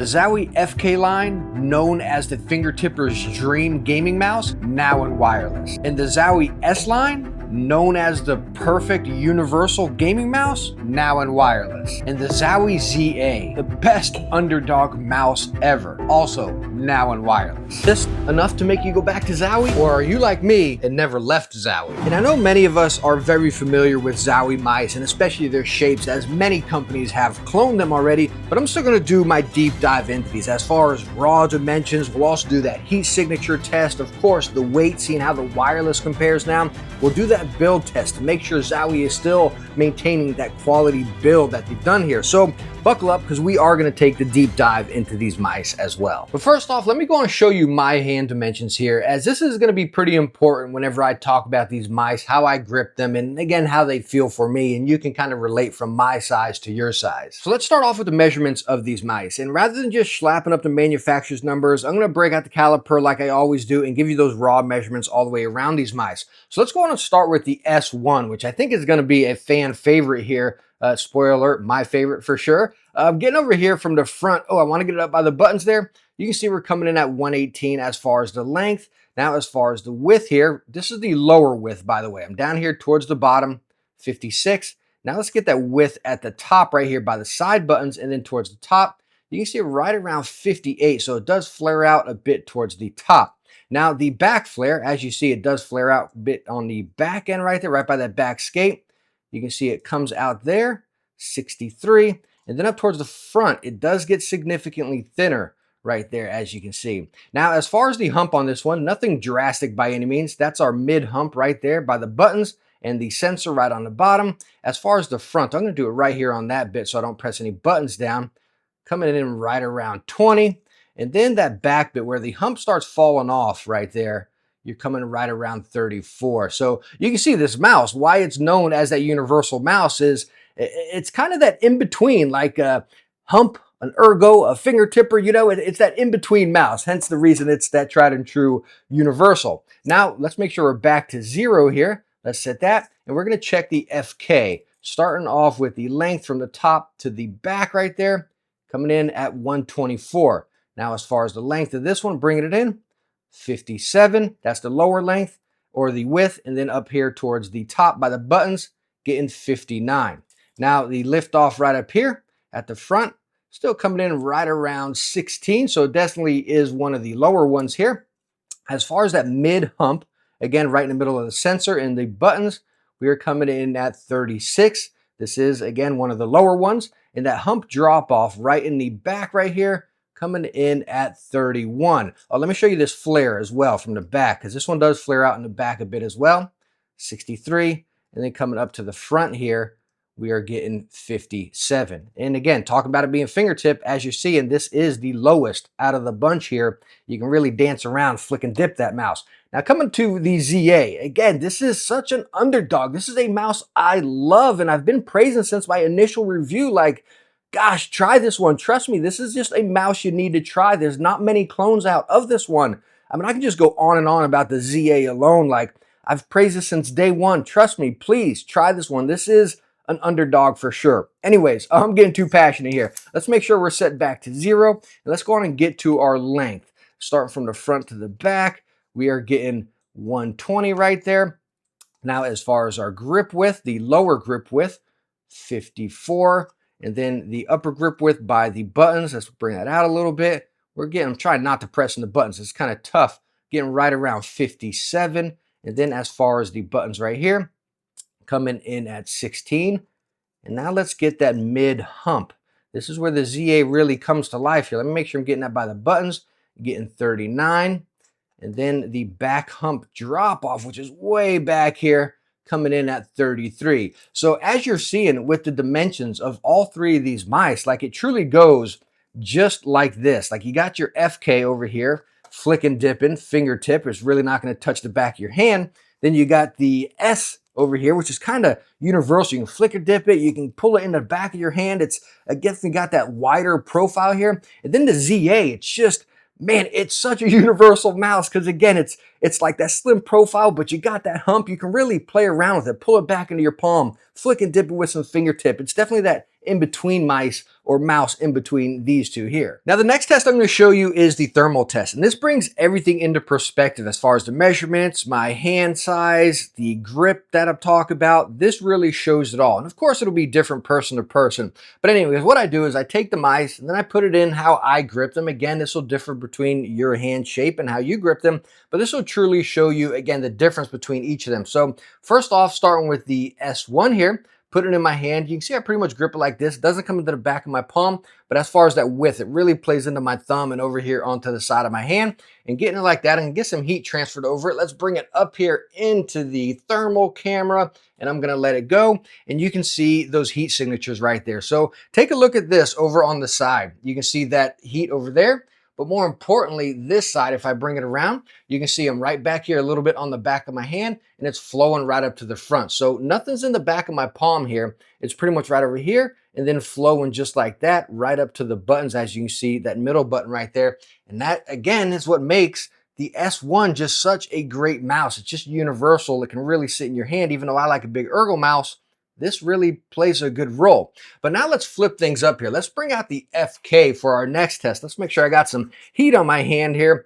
The Zowie FK line, known as the fingertipper's dream gaming mouse, now in wireless. And the Zowie S line, known as the perfect universal gaming mouse, now in wireless. And the Zowie ZA, the best underdog mouse ever, also now in wireless. Just enough to make you go back to Zowie? Or are you like me and never left Zowie? And I know many of us are very familiar with Zowie mice, and especially their shapes, as many companies have cloned them already, but I'm still gonna do my deep dive into these. As far as raw dimensions, we'll also do that heat signature test, of course, the weight, seeing how the wireless compares now. We'll do that build test to make sure Zowie is still maintaining that quality build that they've done here. So buckle up, because we are going to take the deep dive into these mice as well. But first off, let me go and show you my hand dimensions here, as this is going to be pretty important whenever I talk about these mice, how I grip them, and again, how they feel for me, and you can kind of relate from my size to your size. So let's start off with the measurements of these mice. And rather than just slapping up the manufacturer's numbers, I'm going to break out the caliper like I always do and give you those raw measurements all the way around these mice. So let's go on and start with the S1, which I think is going to be a fan favorite here. Spoiler alert, my favorite for sure. Getting over here from the front, I want to get it up by the buttons there. You can see we're coming in at 118 as far as the length. Now, as far as the width here, this is the lower width, by the way. I'm down here towards the bottom, 56. Now let's get that width at the top right here by the side buttons, and then towards the top, you can see it right around 58. So it does flare out a bit towards the top. Now the back flare, as you see, it does flare out a bit on the back end right there, right by that back skate. You can see it comes out there, 63. And then up towards the front, it does get significantly thinner right there, as you can see. Now, as far as the hump on this one, nothing drastic by any means. That's our mid hump right there by the buttons and the sensor right on the bottom. As far as the front, I'm going to do it right here on that bit so I don't press any buttons down. Coming in right around 20. And then that back bit where the hump starts falling off right there, you're coming right around 34. So you can see this mouse, why it's known as that universal mouse is it's kind of that in-between, like a hump, an ergo, a fingertipper, it's that in-between mouse, hence the reason it's that tried and true universal. Now, let's make sure we're back to 0 here. Let's set that, and we're going to check the FK, starting off with the length from the top to the back right there, coming in at 124. Now, as far as the length of this one, bringing it in, 57. That's the lower length or the width, and then up here towards the top by the buttons, getting 59. Now, the lift off right up here at the front, still coming in right around 16, so it definitely is one of the lower ones here. As far as that mid hump, again, right in the middle of the sensor and the buttons, we are coming in at 36. This is, again, one of the lower ones. And that hump drop off right in the back right here, coming in at 31. Let me show you this flare as well from the back, because this one does flare out in the back a bit as well. 63. And then coming up to the front here, we are getting 57. And again, talking about it being fingertip, as you see, and this is the lowest out of the bunch here. You can really dance around, flick and dip that mouse. Now coming to the ZA, again, this is such an underdog. This is a mouse I love, and I've been praising since my initial review, like, gosh, try this one. Trust me, this is just a mouse you need to try. There's not many clones out of this one. I mean, I can just go on and on about the ZA alone. Like, I've praised it since day one. Trust me, please try this one. This is an underdog for sure. Anyways, I'm getting too passionate here. Let's make sure we're set back to 0. And let's go on and get to our length. Starting from the front to the back, we are getting 120 right there. Now, as far as our grip width, the lower grip width, 54. And then the upper grip width by the buttons, let's bring that out a little bit. I'm trying not to press in the buttons. It's kind of tough. Getting right around 57. And then as far as the buttons right here, coming in at 16. And now let's get that mid hump. This is where the ZA really comes to life here. Let me make sure I'm getting that by the buttons. Getting 39. And then the back hump drop off, which is way back here, coming in at 33. So as you're seeing with the dimensions of all three of these mice, like it truly goes just like this. Like you got your FK over here, flicking, dipping, fingertip. It's really not going to touch the back of your hand. Then you got the S over here, which is kind of universal. You can flick or dip it. You can pull it in the back of your hand. It's, again, you got that wider profile here. And then the ZA, it's just, man, it's such a universal mouse because, again, it's like that slim profile, but you got that hump. You can really play around with it, pull it back into your palm, flick and dip it with some fingertip. It's definitely that in between mice or mouse in between these two here. Now the next test I'm going to show you is the thermal test, and this brings everything into perspective as far as the measurements, my hand size, the grip that I'm talking about. This really shows it all, and of course it'll be different person to person. But anyways, what I do is I take the mice and then I put it in how I grip them. Again, this will differ between your hand shape and how you grip them, but this will truly show you again the difference between each of them. So first off, starting with the S1 here, put it in my hand. You can see I pretty much grip it like this. It doesn't come into the back of my palm, but as far as that width, it really plays into my thumb and over here onto the side of my hand. And getting it like that and get some heat transferred over it. Let's bring it up here into the thermal camera, and I'm gonna let it go. And you can see those heat signatures right there. So take a look at this over on the side. You can see that heat over there. But more importantly, this side, if I bring it around, you can see I'm right back here a little bit on the back of my hand, and it's flowing right up to the front. So nothing's in the back of my palm here. It's pretty much right over here and then flowing just like that right up to the buttons, as you can see, that middle button right there. And that, again, is what makes the S1 just such a great mouse. It's just universal. It can really sit in your hand, even though I like a big ergo mouse. This really plays a good role. But now let's flip things up here. Let's bring out the FK for our next test. Let's make sure I got some heat on my hand here.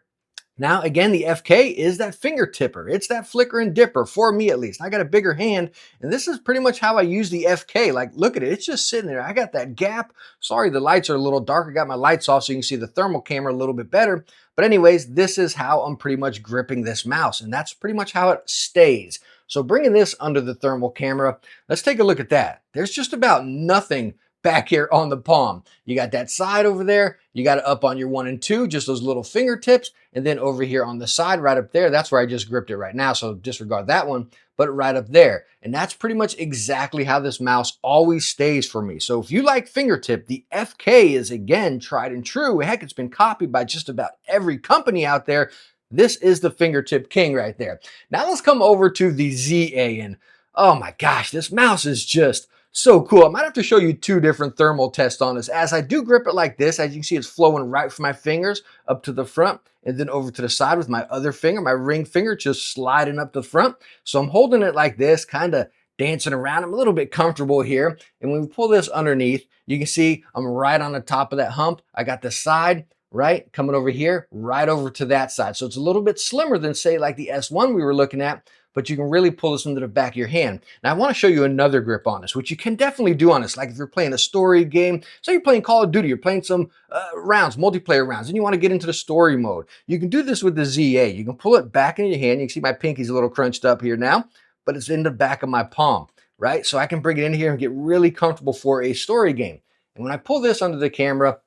Now, again, the FK is that finger tipper. It's that flicker and dipper, for me at least. I got a bigger hand, and this is pretty much how I use the FK. Like, look at it. It's just sitting there. I got that gap. Sorry, the lights are a little dark. I got my lights off so you can see the thermal camera a little bit better. But anyways, this is how I'm pretty much gripping this mouse, and that's pretty much how it stays. So bringing this under the thermal camera, let's take a look at that. There's just about nothing back here on the palm. You got that side over there. You got it up on your 1 and 2, just those little fingertips. And then over here on the side, right up there, that's where I just gripped it right now. So disregard that one, but right up there. And that's pretty much exactly how this mouse always stays for me. So if you like fingertip, the FK is, again, tried and true. Heck, it's been copied by just about every company out there. This is the fingertip king right there. Now let's come over to the ZA, and oh my gosh, this mouse is just so cool. I might have to show you two different thermal tests on this. As I do grip it like this, as you can see, it's flowing right from my fingers up to the front and then over to the side with my other finger, my ring finger, just sliding up the front. So I'm holding it like this, kind of dancing around. I'm a little bit comfortable here. And when we pull this underneath, you can see I'm right on the top of that hump. I got the side, right, coming over here, right over to that side. So it's a little bit slimmer than, say, like the S1 we were looking at, but you can really pull this into the back of your hand. Now, I want to show you another grip on this, which you can definitely do on this. Like if you're playing a story game, say you're playing Call of Duty, you're playing some rounds, multiplayer rounds, and you want to get into the story mode. You can do this with the ZA. You can pull it back in your hand. You can see my pinky's a little crunched up here now, but it's in the back of my palm, right? So I can bring it in here and get really comfortable for a story game. And when I pull this under the camera,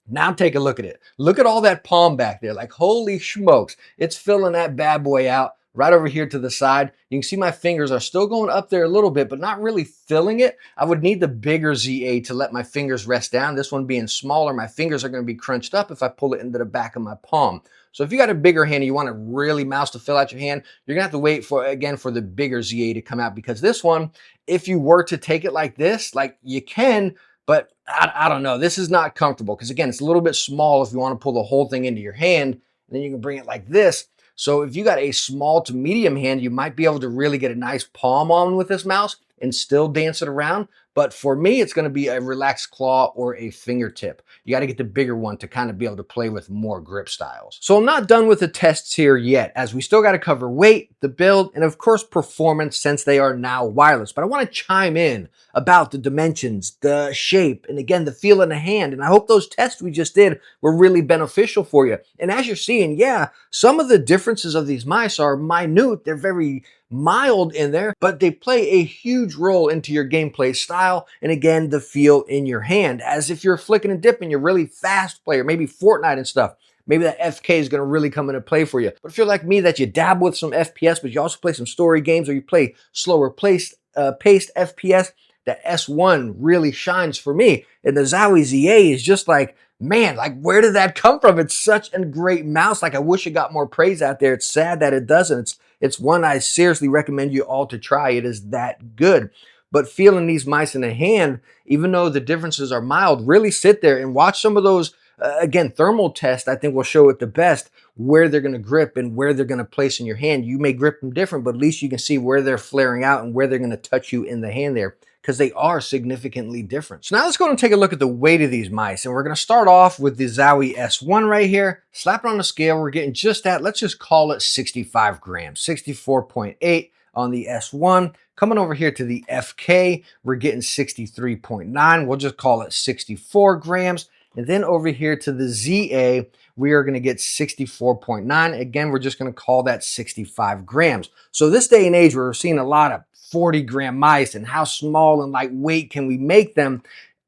now take a look at it. Look at all that palm back there. Like, holy smokes. It's filling that bad boy out right over here to the side. You can see my fingers are still going up there a little bit, but not really filling it. I would need the bigger ZA to let my fingers rest down. This one being smaller, my fingers are going to be crunched up if I pull it into the back of my palm. So if you got a bigger hand and you want a really mouse to fill out your hand, you're gonna have to wait for, again, for the bigger ZA to come out, because this one, if you were to take it like this, like you can, but I don't know, this is not comfortable because, again, it's a little bit small if you want to pull the whole thing into your hand, and then you can bring it like this. So if you got a small to medium hand, you might be able to really get a nice palm on with this mouse and still dance it around. But for me, it's going to be a relaxed claw or a fingertip. You got to get the bigger one to kind of be able to play with more grip styles. So I'm not done with the tests here yet, as we still got to cover weight, the build, and of course performance, since they are now wireless. But I want to chime in about the dimensions, the shape, and again, the feel in the hand. And I hope those tests we just did were really beneficial for you. And as you're seeing, yeah, some of the differences of these mice are minute. They're very mild in there, but they play a huge role into your gameplay style, and again, the feel in your hand. As if you're flicking and dipping, you're really fast player, maybe Fortnite and stuff, maybe that FK is going to really come into play for you. But if you're like me, that you dabble with some FPS, but you also play some story games, or you play slower paced FPS, the S1 really shines for me. And the Zowie ZA is just like, man, like, where did that come from? It's such a great mouse. Like, I wish it got more praise out there. It's sad that it doesn't. It's one I seriously recommend you all to try. It is that good. But feeling these mice in the hand, even though the differences are mild, really sit there and watch some of those, again, thermal tests. I think will show it the best where they're going to grip and where they're going to place in your hand. You may grip them different, but at least you can see where they're flaring out and where they're going to touch you in the hand there. because they are significantly different. So now let's go and take a look at the weight of these mice. And we're going to start off with the Zowie S1 right here. Slap it on the scale. We're getting just at, let's just call it 65 grams, 64.8 on the S1. Coming over here to the FK, we're getting 63.9. We'll just call it 64 grams. And then over here to the ZA, we are going to get 64.9. Again, we're just going to call that 65 grams. So this day and age, we're seeing a lot of 40-gram mice, and how small and lightweight can we make them?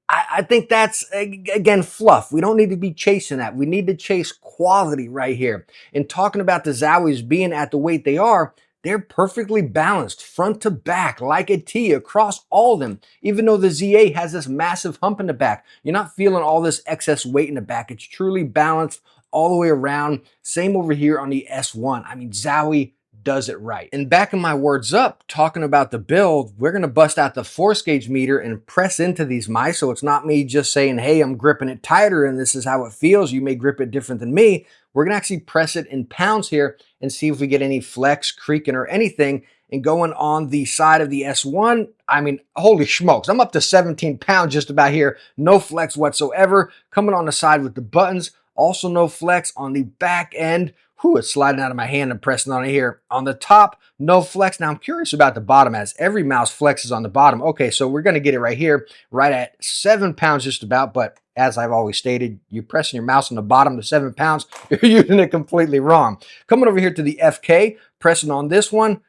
I think that's, again, fluff. We don't need to be chasing that. We need to chase quality right here. And talking about the Zowies being at the weight they are, they're perfectly balanced front to back like a T across all of them. Even though the ZA has this massive hump in the back, you're not feeling all this excess weight in the back. It's truly balanced all the way around. Same over here on the S1. I mean, Zowie does it right. And backing my words up, talking about the build, we're going to bust out the force gauge meter and press into these mice. So it's not me just saying, hey, I'm gripping it tighter and this is how it feels. You may grip it different than me. We're going to actually press it in pounds here and see if we get any flex, creaking, or anything. And going on the side of the S1, I mean, holy smokes, I'm up to 17 pounds just about here. No flex whatsoever. Coming on the side with the buttons, also no flex. On the back end, whew, it's sliding out of my hand and pressing on it here. On the top, no flex. Now I'm curious about the bottom, as every mouse flexes on the bottom. Okay, so we're going to get it right here, right at 7 pounds just about. But as I've always stated, you're pressing your mouse on the bottom to 7 pounds, you're using it completely wrong. Coming over here to the FK, pressing on this one,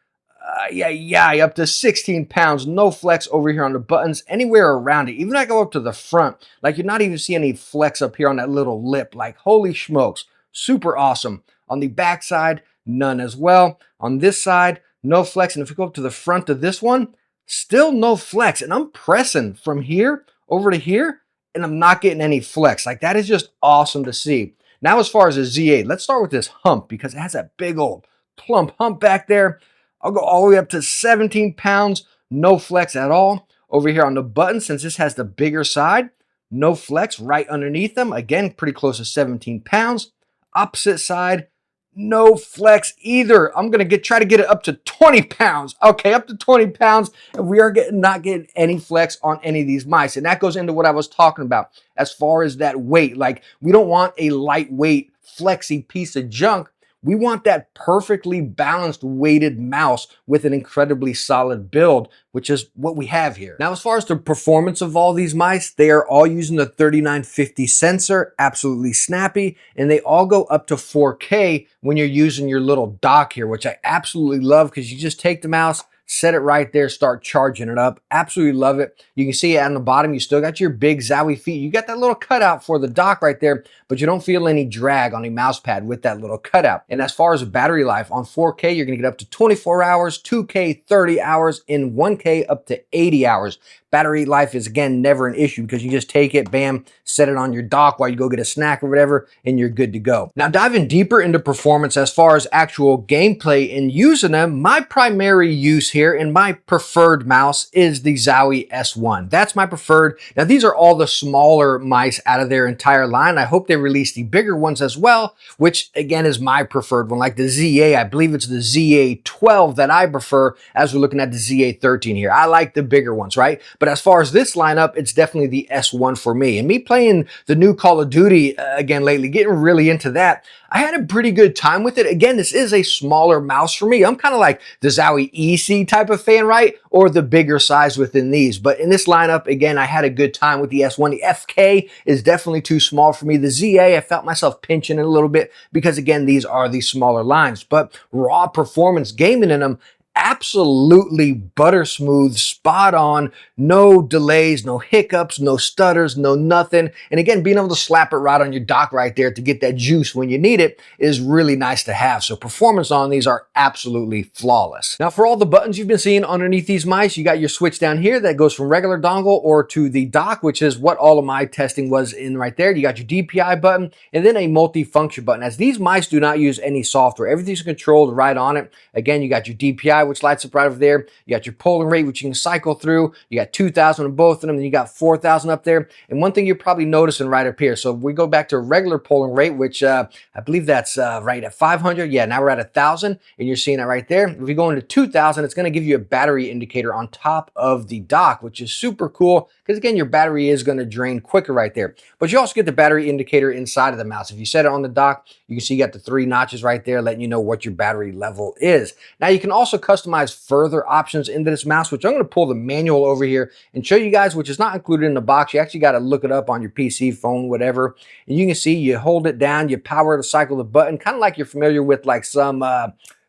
up to 16 pounds, no flex over here on the buttons, anywhere around it. Even if I go up to the front, like you're not even seeing any flex up here on that little lip. Like, holy smokes, super awesome. On the back side, none as well. On this side, no flex. And if we go up to the front of this one, still no flex. And I'm pressing from here over to here, and I'm not getting any flex. Like, that is just awesome to see. Now, as far as the ZA, let's start with this hump, because it has that big old plump hump back there. I'll go all the way up to 17 pounds, no flex at all. Over here on the button, since this has the bigger side, no flex right underneath them. Again, pretty close to 17 pounds. Opposite side, no flex either. I'm going to try to get it up to 20 pounds. Okay, up to 20 pounds. And we are not getting any flex on any of these mice. And that goes into what I was talking about as far as that weight. Like, we don't want a lightweight, flexy piece of junk. We want that perfectly balanced weighted mouse with an incredibly solid build, which is what we have here. Now, as far as the performance of all these mice, they are all using the 3950 sensor, absolutely snappy, and they all go up to 4K when you're using your little dock here, which I absolutely love, because you just take the mouse, set it right there, start charging it up. Absolutely love it. You can see on the bottom, you still got your big Zowie feet. You got that little cutout for the dock right there, but you don't feel any drag on a mouse pad with that little cutout. And as far as battery life, on 4K, you're going to get up to 24 hours, 2K 30 hours, in 1K up to 80 hours. Battery life is, again, never an issue, because you just take it, bam, set it on your dock while you go get a snack or whatever, and you're good to go. Now, diving deeper into performance as far as actual gameplay and using them, my primary use here and my preferred mouse is the Zowie S1. That's my preferred. Now, these are all the smaller mice out of their entire line. I hope they release the bigger ones as well, which, again, is my preferred one. Like the ZA, I believe it's the ZA12 that I prefer, as we're looking at the ZA13 here. I like the bigger ones, right? But as far as this lineup, it's definitely the S1 for me. And me playing the new Call of Duty again lately, getting really into that, I had a pretty good time with it. Again, this is a smaller mouse for me. I'm kind of like the Zowie EC type of fan, right? Or the bigger size within these. But in this lineup, again, I had a good time with the S1. The FK is definitely too small for me. The ZA, I felt myself pinching it a little bit, because, again, these are the smaller lines. But raw performance gaming in them, absolutely butter smooth, spot on, no delays, no hiccups, no stutters, no nothing. And again, being able to slap it right on your dock right there to get that juice when you need it is really nice to have. So performance on these are absolutely flawless. Now, for all the buttons you've been seeing underneath these mice, you got your switch down here that goes from regular dongle or to the dock, which is what all of my testing was in right there. You got your DPI button and then a multi-function button. As these mice do not use any software, everything's controlled right on it. Again, you got your DPI, which lights up right over there. You got your polling rate, which you can cycle through. You got 2,000 on both of them, and you got 4,000 up there. And one thing you're probably noticing right up here, so if we go back to a regular polling rate, which I believe that's right at 500. Yeah, now we're at 1,000, and you're seeing that right there. If we go into 2,000, it's going to give you a battery indicator on top of the dock, which is super cool because, again, your battery is going to drain quicker right there. But you also get the battery indicator inside of the mouse. If you set it on the dock, you can see you got the 3 notches right there letting you know what your battery level is. Now, you can also customize further options into this mouse, which I'm going to pull the manual over here and show you guys, which is not included in the box. You actually got to look it up on your PC, phone, whatever. And you can see you hold it down, you power to cycle the button, kind of like you're familiar with like some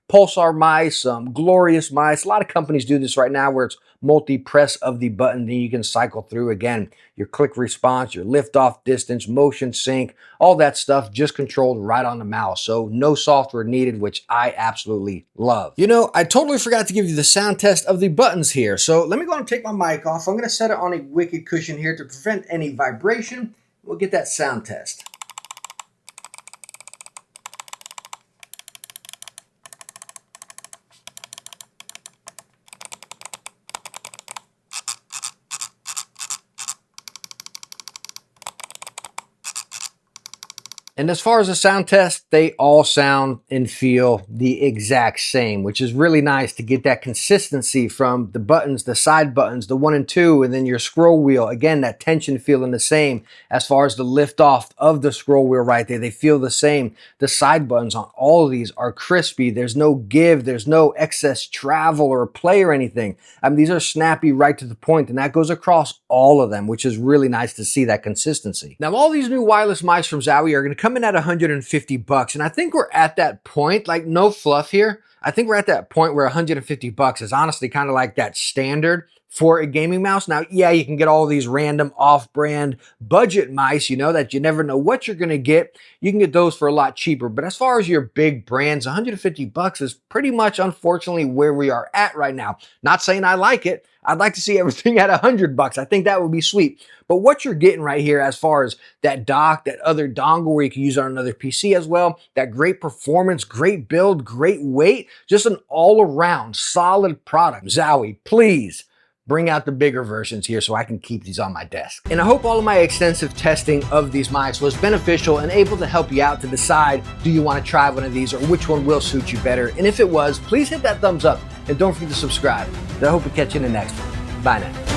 Pulsar mice, Glorious mice. A lot of companies do this right now where it's multi-press of the button, then you can cycle through again your click response, your lift-off distance, motion sync, all that stuff just controlled right on the mouse. So no software needed, which I absolutely love. You know, I totally forgot to give you the sound test of the buttons here. So let me go and take my mic off. I'm going to set it on a wicked cushion here to prevent any vibration. We'll get that sound test. And as far as the sound test, they all sound and feel the exact same, which is really nice to get that consistency from the buttons, the side buttons, the 1 and 2, and then your scroll wheel. Again, that tension feeling the same. As far as the lift off of the scroll wheel right there, they feel the same. The side buttons on all of these are crispy. There's no give, there's no excess travel or play or anything. I mean, these are snappy right to the point, and that goes across all of them, which is really nice to see that consistency. Now, all these new wireless mice from Zowie are going to come in at $150, and I think we're at that point, like no fluff here. I think we're at that point where $150 is honestly kind of like that standard for a gaming mouse. Now, yeah, you can get all these random off-brand budget mice, you know, that you never know what you're going to get. You can get those for a lot cheaper. But as far as your big brands, $150 is pretty much, unfortunately, where we are at right now. Not saying I like it. I'd like to see everything at $100. I think that would be sweet. But what you're getting right here as far as that dock, that other dongle where you can use it on another PC as well, that great performance, great build, great weight, just an all-around solid product. Zowie, please bring out the bigger versions here so I can keep these on my desk. And I hope all of my extensive testing of these mice was beneficial and able to help you out to decide, do you want to try one of these or which one will suit you better? And if it was, please hit that thumbs up and don't forget to subscribe. I hope to catch you in the next one. Bye now.